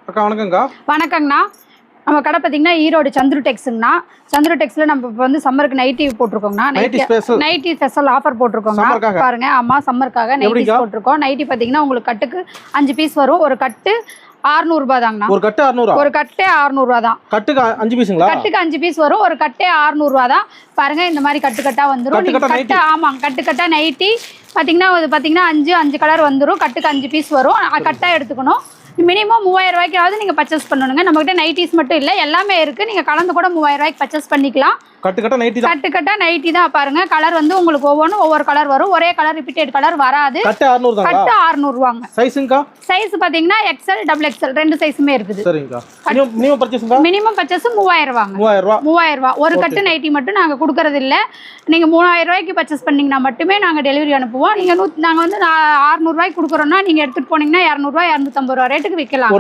அக்கா வணக்கங்கக்கா. வணக்கங்கண்ணா. நம்ம கடை பார்த்தீங்கன்னா ஈரோடு சந்துரு டெக்ஸுங்கண்ணா. சந்துரு டெக்ஸில் நம்ம இப்போ வந்து சம்மருக்கு நைட்டி போட்டிருக்கோங்கண்ணா. நைட்டி ஸ்பெஷல் ஆஃபர் போட்டிருக்கோங்க பாருங்க. ஆமாம், சம்மருக்காக நைட்டி போட்டிருக்கோம். நைட்டி பார்த்தீங்கன்னா உங்களுக்கு கட்டுக்கு 5 பீஸ் வரும். ஒரு கட்டு 600 ரூபாய் தாங்கண்ணா. ஒரு கட்டு 600. ஒரு கட்டே 600 ரூபா தான். கட்டுக்கு 5 பீஸுங்களா? கட்டுக்கு 5 பீஸ் வரும். ஒரு கட்டே 600 ரூபா தான். பாருங்க, இந்த மாதிரி கட்டா வந்துடும். கட்டு ஆமாம், கட்டா நைட்டி பார்த்தீங்கன்னா 5 கலர் வந்துடும். கட்டுக்கு 5 பீஸ் வரும். கட்டா எடுத்துக்கணும். மினிமம் 3000 ரூபாய்க்காவது நீங்கள் பர்ச்சேஸ் பண்ணணுங்க. நம்மகிட்ட நைட்டிஸ் மட்டும் இல்லை, எல்லாமே இருக்குது. நீங்கள் கலந்து கூட 3000 ரூபாய்க்கு பர்ச்சேஸ் பண்ணிக்கலாம். கட்டா நைட்டி தான் பாருங்க. கலர் வந்து உங்களுக்கு ஒவ்வொரு கலர் வரும். ஒரே கலர் ரிப்பீட்டட் கலர் வராது. கட்டு 600 ரூபாங்க. சைஸ்ங்கா? சைஸ் பாத்தீங்கன்னா XL XXL ரெண்டு சைஸுமே இருக்குது. சரிங்கா. மினிமம் பர்சேஸ்ங்க? மினிமம் பர்சேஸ் 3000 ரூபாங்க. 3000 ரூபாய். ஒரு கட்டு நைட்டி மட்டும் நாங்க கொடுக்கறது இல்ல. நீங்க 3000 ரூபாய்க்கு பர்ச்சேஸ் பண்ணீங்கன்னா மட்டுமே நாங்க டெலிவரி அனுப்புவோம். நீங்க நாங்க வந்து 600 ரூபாய்க்கு கொடுக்குறோம்னா நீங்க எடுத்துட்டு போனீங்கன்னா 200 ரூபாய் 250 ரூபாய் ரேட்டுக்கு விற்கலாம்.